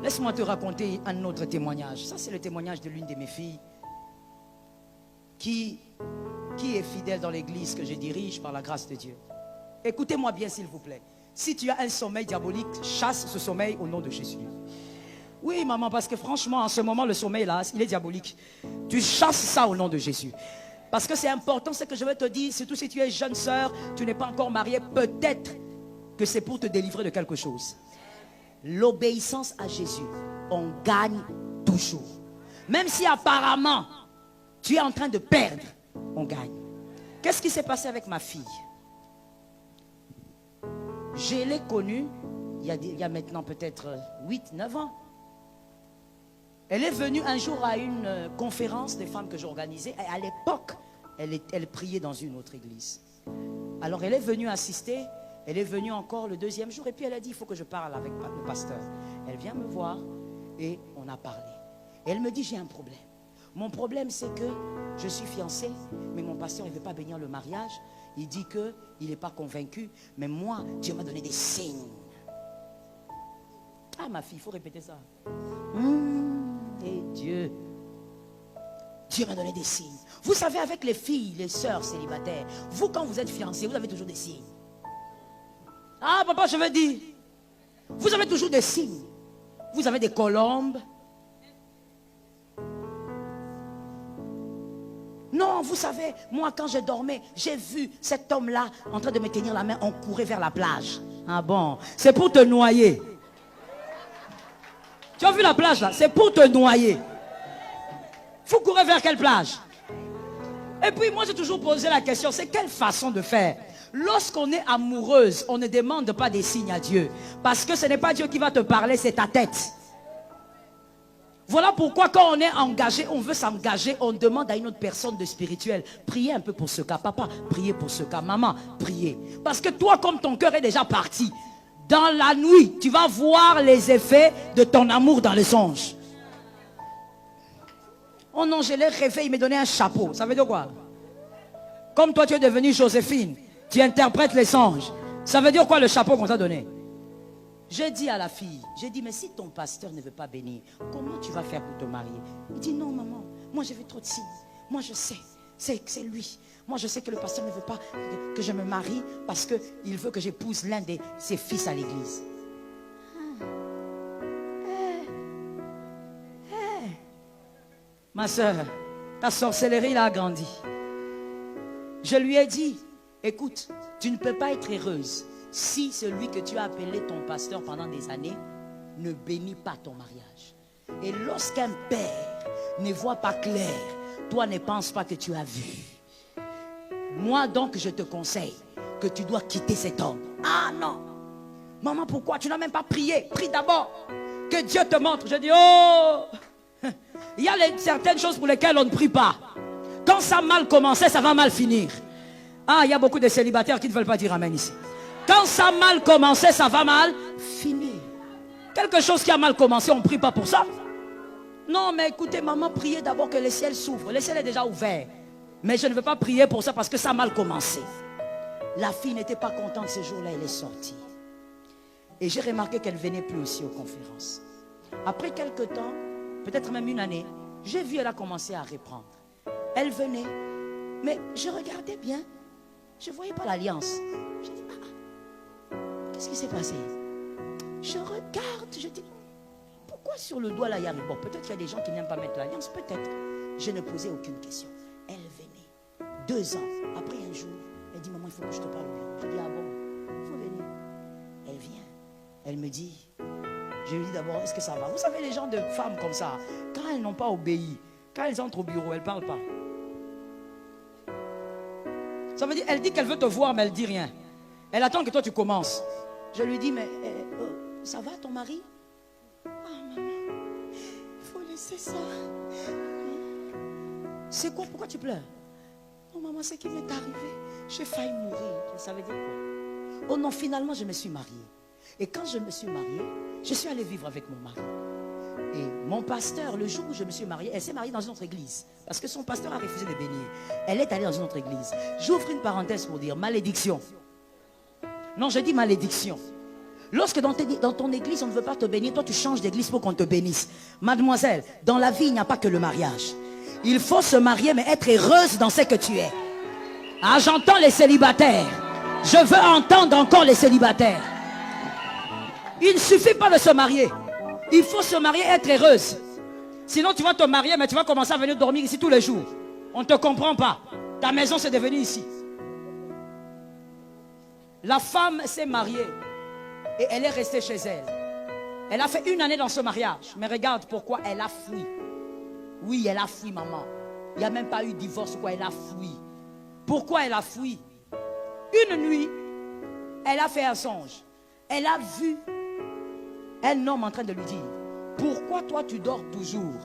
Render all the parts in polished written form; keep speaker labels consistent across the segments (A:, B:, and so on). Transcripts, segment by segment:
A: Laisse-moi te raconter un autre témoignage. Ça, c'est le témoignage de l'une de mes filles qui est fidèle dans l'église que je dirige par la grâce de Dieu. Écoutez-moi bien, s'il vous plaît. Si tu as un sommeil diabolique, chasse ce sommeil au nom de Jésus. Oui, maman, parce que franchement, en ce moment, le sommeil là, il est diabolique. Tu chasses ça au nom de Jésus. Parce que c'est important, ce que je vais te dire, surtout si tu es jeune sœur, tu n'es pas encore mariée, peut-être que c'est pour te délivrer de quelque chose. L'obéissance à Jésus, on gagne toujours. Même si apparemment, tu es en train de perdre, on gagne. Qu'est-ce qui s'est passé avec ma fille? Je l'ai connue il y a maintenant peut-être 8-9 ans. Elle est venue un jour à une conférence des femmes que j'organisais. Et à l'époque, elle priait dans une autre église. Alors elle est venue assister. Elle est venue encore le deuxième jour. Et puis elle a dit, il faut que je parle avec le pasteur. Elle vient me voir et on a parlé. Et elle me dit, j'ai un problème. Mon problème, c'est que je suis fiancée, mais mon pasteur, il ne veut pas bénir le mariage. Il dit qu'il n'est pas convaincu. Mais moi, Dieu m'a donné des signes. Ah, ma fille, il faut répéter ça. Et Dieu m'a donné des signes. Vous savez, avec les filles, les sœurs célibataires, vous, quand vous êtes fiancés, vous avez toujours des signes. Ah, papa, je veux dire, vous avez toujours des signes. Vous avez des colombes. Non, vous savez, moi, quand je dormais, j'ai vu cet homme-là en train de me tenir la main. On courait vers la plage. Ah bon, c'est pour te noyer. Tu as vu la plage là? C'est pour te noyer. Vous courez vers quelle plage? Et puis moi j'ai toujours posé la question, c'est quelle façon de faire? Lorsqu'on est amoureuse, on ne demande pas des signes à Dieu. Parce que ce n'est pas Dieu qui va te parler, c'est ta tête. Voilà pourquoi quand on est engagé, on veut s'engager, on demande à une autre personne de spirituel. Priez un peu pour ce cas, papa, priez pour ce cas, maman, priez. Parce que toi, comme ton cœur est déjà parti, dans la nuit, tu vas voir les effets de ton amour dans les songes. Oh non, je l'ai rêvé, il m'a donné un chapeau. Ça veut dire quoi? Comme toi, tu es devenue Joséphine, tu interprètes les songes. Ça veut dire quoi le chapeau qu'on t'a donné? J'ai dit à la fille, j'ai dit, mais si ton pasteur ne veut pas bénir, comment tu vas faire pour te marier? Il dit, non maman, moi j'ai vu trop de signes. Moi je sais, c'est lui. Moi je sais que le pasteur ne veut pas que je me marie parce qu'il veut que j'épouse l'un de ses fils à l'église. Ma soeur, ta sorcellerie a grandi. Je lui ai dit, écoute, tu ne peux pas être heureuse si celui que tu as appelé ton pasteur pendant des années ne bénit pas ton mariage. Et lorsqu'un père ne voit pas clair, toi ne penses pas que tu as vu. Moi donc je te conseille que tu dois quitter cet homme. Ah non, maman, pourquoi tu n'as même pas prié? Prie d'abord, que Dieu te montre. Je dis, oh, il y a certaines choses pour lesquelles on ne prie pas. Quand ça a mal commencé, ça va mal finir. Ah, il y a beaucoup de célibataires qui ne veulent pas dire amen ici. Quand ça a mal commencé, ça va mal finir. Quelque chose qui a mal commencé, on ne prie pas pour ça. Non, mais écoutez, maman, priez d'abord que le ciel s'ouvre. Le ciel est déjà ouvert. Mais je ne veux pas prier pour ça parce que ça a mal commencé. La fille n'était pas contente ce jour-là, elle est sortie. Et j'ai remarqué qu'elle ne venait plus aussi aux conférences. Après quelques temps, peut-être même une année, j'ai vu elle a commencé à reprendre. Elle venait, mais je regardais bien. Je ne voyais pas l'alliance. Je dis, qu'est-ce qui s'est passé? Je regarde, je dis, pourquoi sur le doigt là il y a... Bon, peut-être qu'il y a des gens qui n'aiment pas mettre l'alliance, peut-être. Je ne posais aucune question. Elle venait, 2 ans, après un jour, elle dit, maman, il faut que je te parle au bureau. Je dis, ah bon, il faut venir. Elle vient, elle me dit, je lui dis d'abord, est-ce que ça va? Vous savez, les gens de femmes comme ça, quand elles n'ont pas obéi, quand elles entrent au bureau, elles ne parlent pas. Ça veut dire, elle dit qu'elle veut te voir, mais elle ne dit rien. Elle attend que toi tu commences. Je lui dis, mais ça va ton mari? Ah maman, il faut laisser ça. C'est quoi? Pourquoi tu pleures? Non maman, c'est qui m'est arrivé. J'ai failli mourir. Ça veut dire quoi? Oh non, finalement je me suis mariée. Et quand je me suis mariée, je suis allée vivre avec mon mari. Et mon pasteur, le jour où je me suis mariée, elle s'est mariée dans une autre église. Parce que son pasteur a refusé de bénir. Elle est allée dans une autre église. J'ouvre une parenthèse pour dire malédiction. Non, je dis malédiction. Lorsque dans ton église, on ne veut pas te bénir, toi tu changes d'église pour qu'on te bénisse. Mademoiselle, dans la vie, il n'y a pas que le mariage. Il faut se marier, mais être heureuse dans ce que tu es. Ah, j'entends les célibataires. Je veux entendre encore les célibataires. Il ne suffit pas de se marier. Il faut se marier et être heureuse. Sinon, tu vas te marier, mais tu vas commencer à venir dormir ici tous les jours. On ne te comprend pas. Ta maison, c'est devenu ici. La femme s'est mariée et elle est restée chez elle. Elle a fait 1 année dans ce mariage. Mais regarde pourquoi elle a fui. Oui, elle a fui, maman. Il n'y a même pas eu divorce, quoi. Elle a fui. Pourquoi elle a fui? Une nuit, elle a fait un songe. Elle a vu un homme en train de lui dire: pourquoi toi tu dors toujours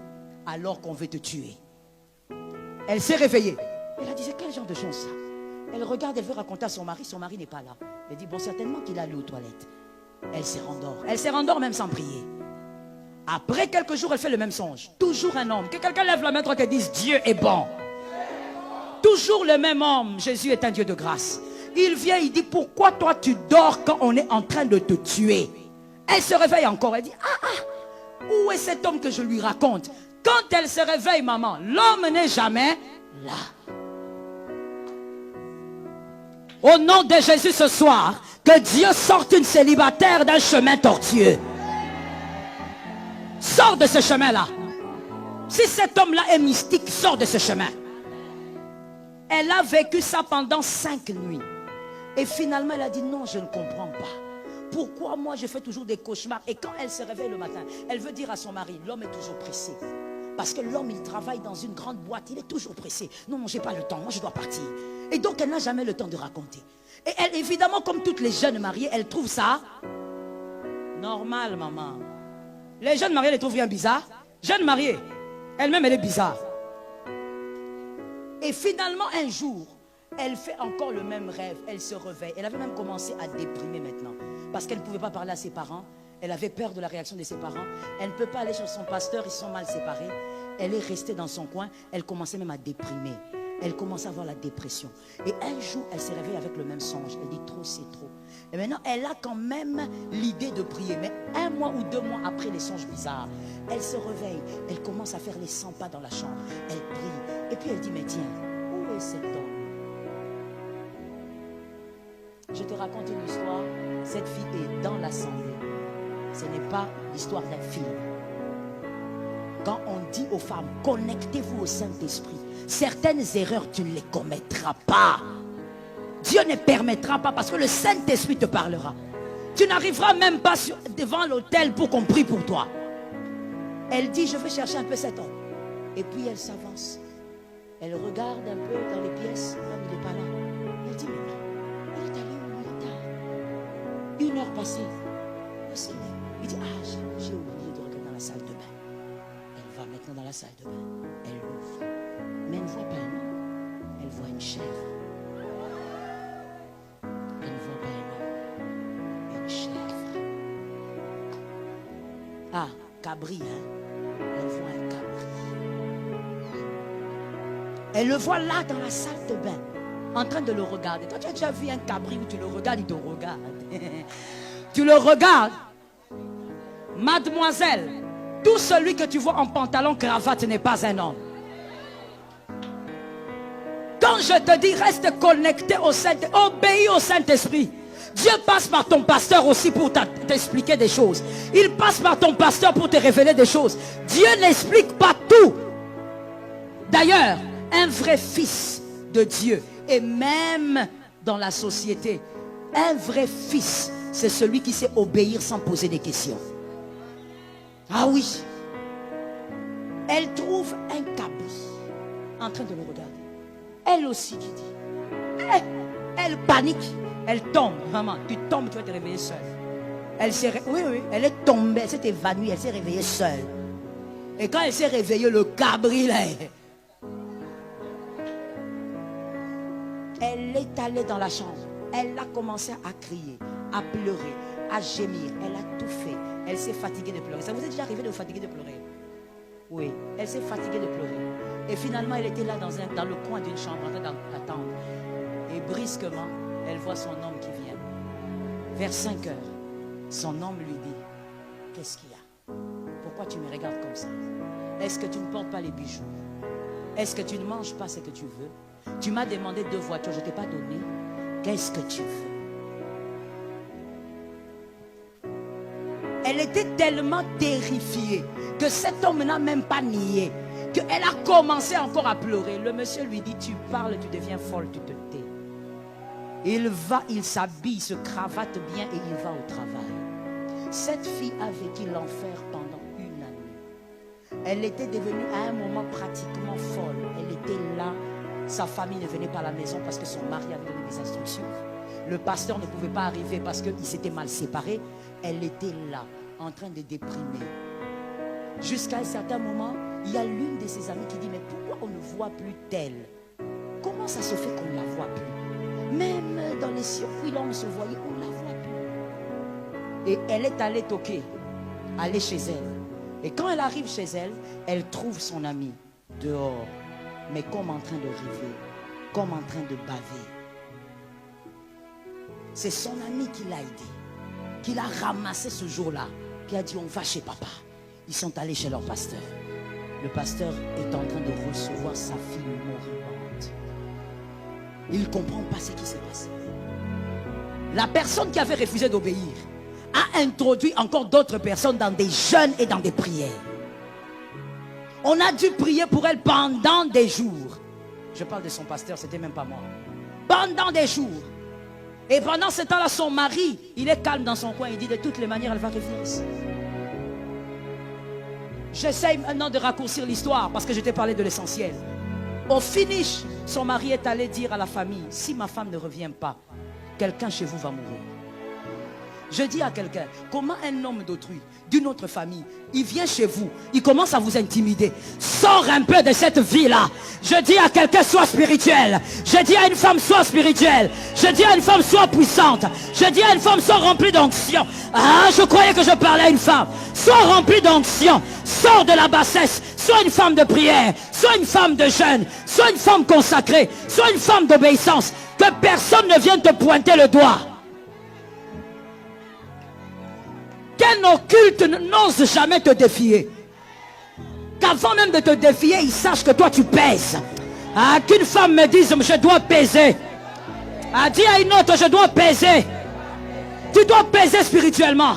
A: alors qu'on veut te tuer? Elle s'est réveillée. Elle a dit: c'est quel genre de chose ça? Elle regarde, elle veut raconter à son mari n'est pas là. Elle dit: bon, certainement qu'il est allé aux toilettes. Elle se rendort. Elle se rendort même sans prier. Après quelques jours, elle fait le même songe. Toujours un homme. Que quelqu'un lève la main et dise: Dieu est bon. Toujours le même homme. Jésus est un Dieu de grâce. Il vient, il dit: pourquoi toi tu dors quand on est en train de te tuer? Elle se réveille encore. Elle dit: où est cet homme que je lui raconte? Quand elle se réveille, maman, l'homme n'est jamais là. Au nom de Jésus ce soir, que Dieu sorte une célibataire d'un chemin tortueux. Sors de ce chemin-là. Si cet homme-là est mystique, sors de ce chemin. Elle a vécu ça pendant 5 nuits. Et finalement, elle a dit: non, je ne comprends pas. Pourquoi moi je fais toujours des cauchemars? Et quand elle se réveille le matin, elle veut dire à son mari: l'homme est toujours pressé. Parce que l'homme, il travaille dans une grande boîte, il est toujours pressé. Non, j'ai pas le temps, moi je dois partir. Et donc elle n'a jamais le temps de raconter. Et elle, évidemment, comme toutes les jeunes mariées, elle trouve ça normal, maman. Les jeunes mariées les trouvent bien bizarres. Jeune mariée, elle-même elle est bizarre. Et finalement un jour, elle fait encore le même rêve. Elle se réveille. Elle avait même commencé à déprimer maintenant. Parce qu'elle ne pouvait pas parler à ses parents. Elle avait peur de la réaction de ses parents. Elle ne peut pas aller chez son pasteur, ils sont mal séparés. Elle est restée dans son coin. Elle commençait même à déprimer. Elle commençait à avoir la dépression. Et un jour, elle s'est réveillée avec le même songe. Elle dit: trop, c'est trop. Et maintenant, elle a quand même l'idée de prier. Mais 1 mois ou 2 mois après les songes bizarres, elle se réveille. Elle commence à faire les 100 pas dans la chambre. Elle prie. Et puis elle dit: mais tiens, où est cet homme? Je te raconte une histoire. Cette fille est dans l'assemblée. Ce n'est pas l'histoire d'un film. Quand on dit aux femmes: connectez-vous au Saint-Esprit, certaines erreurs tu ne les commettras pas. Dieu ne permettra pas, parce que le Saint-Esprit te parlera. Tu n'arriveras même pas devant l'autel pour qu'on prie pour toi. Elle dit: je vais chercher un peu cet homme. Et puis elle s'avance. Elle regarde un peu dans les pièces. L'homme, il n'est pas là. Elle dit: mais elle est allée où? Il est tard. 1 heure passée. Le Seigneur. Il dit: j'ai oublié de regarder dans la salle de bain. Elle va maintenant dans la salle de bain. Elle ouvre. Mais elle ne voit pas un homme. Elle voit une chèvre. Elle ne voit pas un homme. Une chèvre. Ah, cabri, hein. Elle voit un cabri. Elle le voit là dans la salle de bain, en train de le regarder. Toi, tu as déjà vu un cabri où tu le regardes, il te regarde. Tu le regardes. Mademoiselle, tout celui que tu vois en pantalon cravate n'est pas un homme. Quand je te dis reste connecté au Saint-Esprit, obéis au Saint-Esprit. Dieu passe par ton pasteur aussi pour t'expliquer des choses. Il passe par ton pasteur pour te révéler des choses. Dieu n'explique pas tout. D'ailleurs, un vrai fils de Dieu, et même dans la société, un vrai fils, c'est celui qui sait obéir sans poser des questions. Ah oui. Elle trouve un cabri en train de le regarder. Elle aussi qui dit. Elle panique. Elle tombe. Maman, tu tombes, tu vas te réveiller seule. Oui, elle est tombée, elle s'est évanouie, elle s'est réveillée seule. Et quand elle s'est réveillée, le cabri là. Elle est allée dans la chambre. Elle a commencé à crier, à pleurer, à gémir. Elle a tout fait. Elle s'est fatiguée de pleurer. Ça vous est déjà arrivé de vous fatiguer de pleurer? Oui, elle s'est fatiguée de pleurer. Et finalement, elle était là dans le coin d'une chambre en train d'attendre. Et brusquement, elle voit son homme qui vient. Vers 5 heures, Son homme lui dit, qu'est-ce qu'il y a? Pourquoi tu me regardes comme ça? Est-ce que tu ne portes pas les bijoux? Est-ce que tu ne manges pas ce que tu veux? Tu m'as demandé 2 voitures, je ne t'ai pas donné. Qu'est-ce que tu veux? Elle était tellement terrifiée que cet homme n'a même pas nié, qu'elle a commencé encore à pleurer. Le monsieur lui dit, tu parles, tu deviens folle, tu te tais. Il s'habille, se cravate bien et il va au travail. Cette fille a vécu l'enfer pendant 1 année. Elle était devenue à un moment pratiquement folle. Elle était là. Sa famille ne venait pas à la maison parce que son mari avait donné des instructions. Le pasteur ne pouvait pas arriver parce qu'ils s'étaient mal séparés. Elle était là, en train de déprimer. Jusqu'à un certain moment, il y a l'une de ses amies qui dit, mais pourquoi on ne voit plus telle? Comment ça se fait qu'on ne la voit plus? Même dans les circuits là, on se voyait, on ne la voit plus. Et elle est allée toquer, aller chez elle. Et quand elle arrive chez elle, elle trouve son ami dehors, mais comme en train de rêver, comme en train de baver. C'est son ami qui l'a aidé, qui l'a ramassé ce jour-là, qui a dit, on va chez papa. Ils sont allés chez leur pasteur. Le pasteur est en train de recevoir sa fille moribonde. Il ne comprend pas ce qui s'est passé. La personne qui avait refusé d'obéir a introduit encore d'autres personnes dans des jeûnes et dans des prières. On a dû prier pour elle pendant des jours. Je parle de son pasteur, c'était même pas moi. Pendant des jours. Et pendant ce temps-là, son mari, il est calme dans son coin. Il dit, de toutes les manières, elle va revenir ici. J'essaye maintenant de raccourcir l'histoire parce que je t'ai parlé de l'essentiel. Au finish, son mari est allé dire à la famille, si ma femme ne revient pas, quelqu'un chez vous va mourir. Je dis à quelqu'un, comment un homme d'autrui, d'une autre famille, il vient chez vous, il commence à vous intimider. Sors un peu de cette vie-là. Je dis à quelqu'un, sois spirituel. Je dis à une femme, sois spirituelle. Je dis à une femme, sois puissante. Je dis à une femme, sois remplie d'onction. Ah, je croyais que je parlais à une femme. Sois remplie d'onction. Sors de la bassesse. Sois une femme de prière. Sois une femme de jeûne. Sois une femme consacrée. Sois une femme d'obéissance. Que personne ne vienne te pointer le doigt. Qu'un occulte n'ose jamais te défier. Qu'avant même de te défier, il sache que toi tu pèses. Ah, qu'une femme me dise, je dois peser. Ah, dis à une autre, je dois peser. Tu dois peser spirituellement.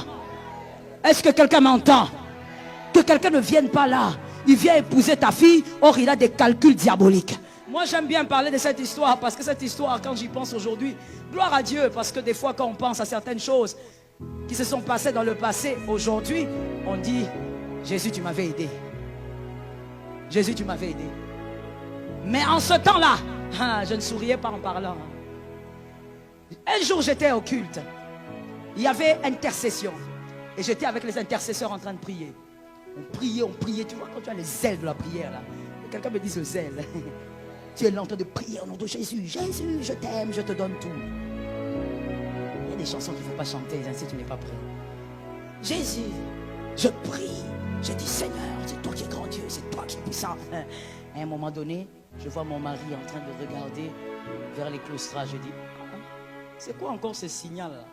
A: Est-ce que quelqu'un m'entend? Que quelqu'un ne vienne pas là. Il vient épouser ta fille, or il a des calculs diaboliques. Moi j'aime bien parler de cette histoire, parce que cette histoire, quand j'y pense aujourd'hui, gloire à Dieu, parce que des fois quand on pense à certaines choses qui se sont passées dans le passé, aujourd'hui, on dit, Jésus, tu m'avais aidé. Jésus, tu m'avais aidé. Mais en ce temps-là, je ne souriais pas en parlant. Un jour, j'étais au culte. Il y avait intercession. Et j'étais avec les intercesseurs en train de prier. On priait. Tu vois, quand tu as les ailes de la prière, là. Quelqu'un me dit le zèle. Tu es là en train de prier au nom de Jésus. Jésus, je t'aime, je te donne tout. Il y a des chansons qu'il ne faut pas chanter si tu n'es pas prêt. Jésus, je prie. Je dis, Seigneur, c'est toi qui es grand Dieu, c'est toi qui es puissant. À un moment donné, je vois mon mari en train de regarder vers les claustrages. Je dis, c'est quoi encore ce signal-là?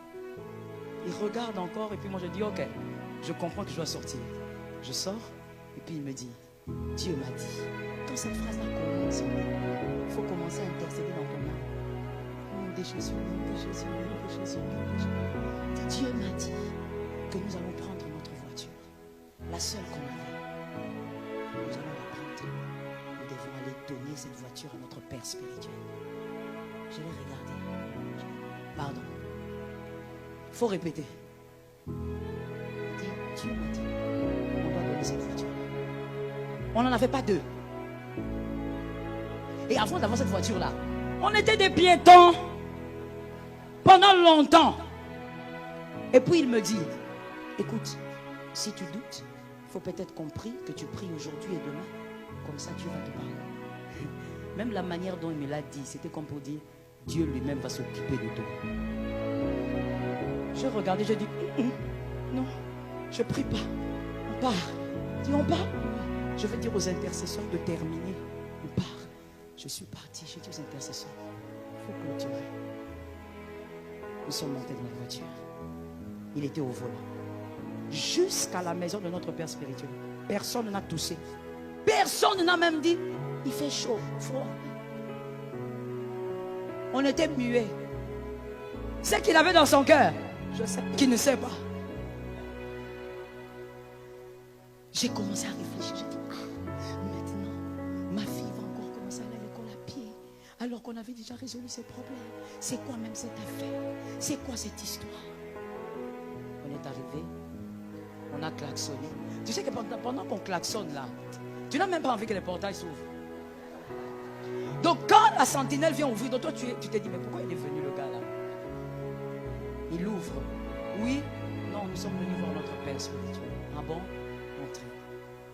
A: Il regarde encore et puis moi je dis, ok, je comprends que je dois sortir. Je sors et puis il me dit, Dieu m'a dit, quand cette phrase-là commence, il faut commencer à intercéder dans ton âme. Au nom de Jésus, au nom de Jésus, au nom de Jésus, au nom de Jésus. Dieu m'a dit que nous allons prendre notre voiture, la seule qu'on avait. Nous allons la prendre. Nous devons aller donner cette voiture à notre Père spirituel. Je l'ai regardé. Pardon. Il faut répéter. Dieu m'a dit, on doit donner cette voiture. On n'en avait pas deux. Et avant d'avoir cette voiture-là, on était des piétons pendant longtemps. Et puis il me dit, écoute, si tu doutes, il faut peut-être qu'on prie, que tu pries aujourd'hui et demain. Comme ça, Dieu va te parler. Même la manière dont il me l'a dit, c'était comme pour dire, Dieu lui-même va s'occuper de toi. Je regardais, je dis, non, je prie pas. On part. Dis, on part. Je vais dire aux intercesseurs de terminer. On part. Je suis parti. J'ai dit aux intercesseurs, il faut clôturer. Nous sommes montés dans la voiture. il était au volant. Jusqu'à la maison de notre père spirituel. Personne n'a toussé. Personne n'a même dit, il fait chaud, froid. On était muets. C'est qu'il avait dans son cœur. Je sais qu'il ne sait pas. J'ai commencé à réfléchir. J'ai dit, maintenant, ma fille va encore commencer à aller à l'école à pied. Alors qu'on avait déjà résolu ses problèmes. C'est quoi même cette affaire? C'est quoi cette histoire? On est arrivé. On a klaxonné. Tu sais que pendant qu'on klaxonne là, tu n'as même pas envie que les portails s'ouvrent. Donc quand la sentinelle vient ouvrir, donc toi tu te dis, mais pourquoi il est venu le gars là? Il ouvre. Oui, non, nous sommes venus voir notre père spirituel. Ah bon? Entrez.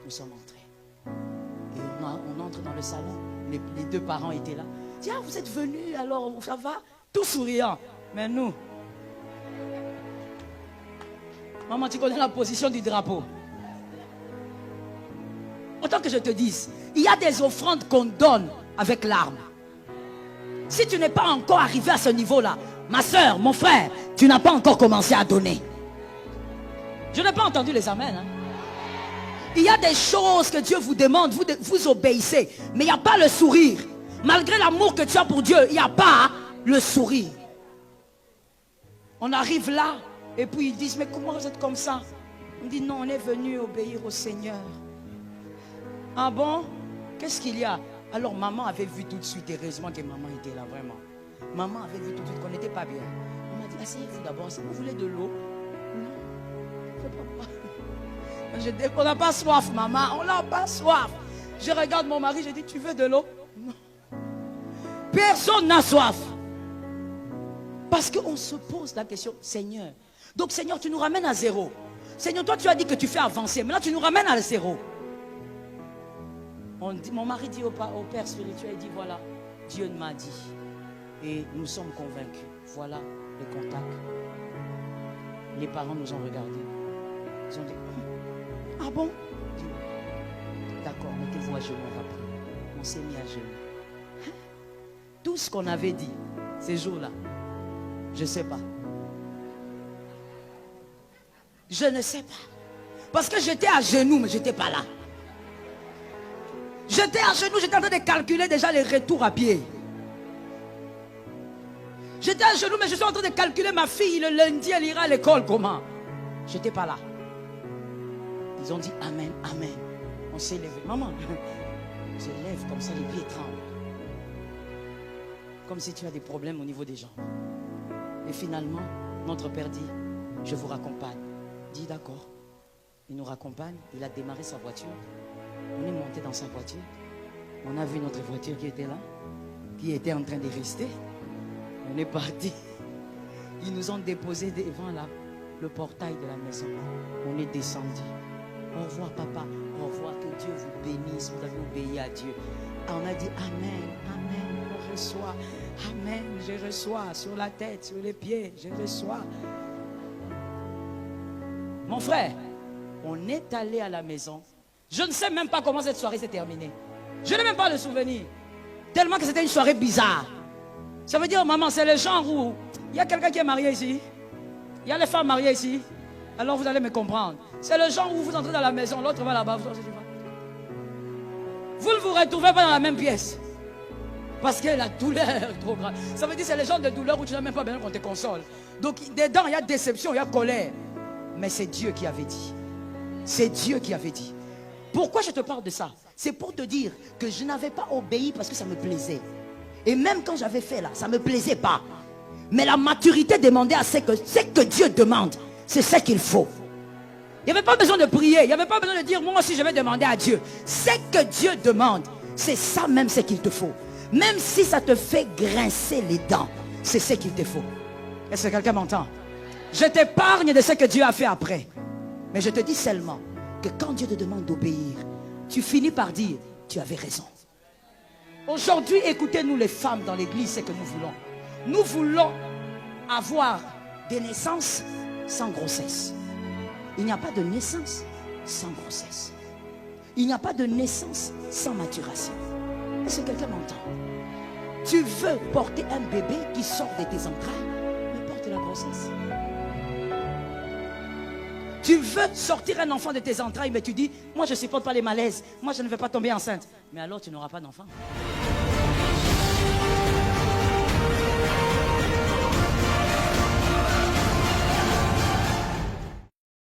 A: Nous sommes entrés. Et on entre dans le salon. Les deux parents étaient là. Tiens, vous êtes venus, alors ça va? Tout souriant. Mais nous, maman, tu connais la position du drapeau. Autant que je te dise, il y a des offrandes qu'on donne avec larmes. Si tu n'es pas encore arrivé à ce niveau-là, ma soeur, mon frère, tu n'as pas encore commencé à donner. Je n'ai pas entendu les amens. Hein. Il y a des choses que Dieu vous demande, vous obéissez, mais il n'y a pas le sourire. Malgré l'amour que tu as pour Dieu, il n'y a pas le sourire. On arrive là, et puis ils disent, mais comment vous êtes comme ça? On dit, non, on est venu obéir au Seigneur. Ah bon? Qu'est-ce qu'il y a? Alors maman avait vu tout de suite, heureusement que maman était là, vraiment. Maman avait vu tout de suite qu'on n'était pas bien. On m'a dit, asseyez-vous d'abord, si vous voulez de l'eau. Non, je ne peux pas. On n'a pas soif, maman, on n'a pas soif. Je regarde mon mari, je dis, tu veux de l'eau? Non. Personne n'a soif. Parce qu'on se pose la question, Seigneur. Donc Seigneur, tu nous ramènes à zéro. Seigneur, toi tu as dit que tu fais avancer, mais là tu nous ramènes à zéro. Mon mari dit au père spirituel, il dit voilà, Dieu m'a dit. Et nous sommes convaincus. Voilà les contacts. Les parents nous ont regardés. Ils ont dit, ah bon? D'accord, mettez-vous à genoux, on va prier. On s'est mis à genoux. Tout ce qu'on avait dit ces jours-là, je ne sais pas. Je ne sais pas. Parce que j'étais à genoux, mais je n'étais pas là. J'étais à genoux, j'étais en train de calculer déjà les retours à pied. J'étais à genoux, mais je suis en train de calculer ma fille. Le lundi, elle ira à l'école. Comment? Je n'étais pas là. Ils ont dit Amen, Amen. On s'est levé. Maman, je lève comme ça, les pieds tremblent. Comme si tu as des problèmes au niveau des jambes. Et finalement, notre père dit, je vous raccompagne. Dit d'accord. Il nous raccompagne. Il a démarré sa voiture. On est monté dans sa voiture. On a vu notre voiture qui était là, qui était en train de rester. On est parti. Ils nous ont déposé devant le portail de la maison. On est descendu. Au revoir papa. Au revoir, que Dieu vous bénisse. Vous avez obéi à Dieu. On a dit Amen, Amen. Je reçois. Amen. Je reçois sur la tête, sur les pieds. Je reçois. Mon frère, on est allé à la maison. Je ne sais même pas comment cette soirée s'est terminée. Je n'ai même pas le souvenir. Tellement que c'était une soirée bizarre. Ça veut dire, maman, c'est le genre où il y a quelqu'un qui est marié ici. Il y a les femmes mariées ici. Alors vous allez me comprendre. C'est le genre où vous entrez dans la maison, l'autre va là-bas. Vous ne vous retrouvez pas dans la même pièce. Parce que la douleur est trop grande. Ça veut dire que c'est le genre de douleur où tu n'as même pas besoin qu'on te console. Donc dedans, il y a déception, il y a colère. Mais c'est Dieu qui avait dit. C'est Dieu qui avait dit. Pourquoi je te parle de ça? C'est pour te dire que je n'avais pas obéi parce que ça me plaisait. Et même quand j'avais fait là, ça ne me plaisait pas. Mais la maturité demandait à ce que Dieu demande. C'est ce qu'il faut. Il n'y avait pas besoin de prier. Il n'y avait pas besoin de dire, moi aussi je vais demander à Dieu. Ce que Dieu demande, c'est ça même ce qu'il te faut. Même si ça te fait grincer les dents, c'est ce qu'il te faut. Est-ce que quelqu'un m'entend? Je t'épargne de ce que Dieu a fait après. Mais je te dis seulement que quand Dieu te demande d'obéir, tu finis par dire, tu avais raison. Aujourd'hui, écoutez-nous les femmes dans l'église, c'est que nous voulons. Nous voulons avoir des naissances sans grossesse. Il n'y a pas de naissance sans grossesse. Il n'y a pas de naissance sans maturation. Est-ce que quelqu'un m'entend? Tu veux porter un bébé qui sort de tes entrailles, mais porte la grossesse. Tu veux sortir un enfant de tes entrailles, mais tu dis, moi je ne supporte pas les malaises. Moi je ne veux pas tomber enceinte. Mais alors tu n'auras pas d'enfant.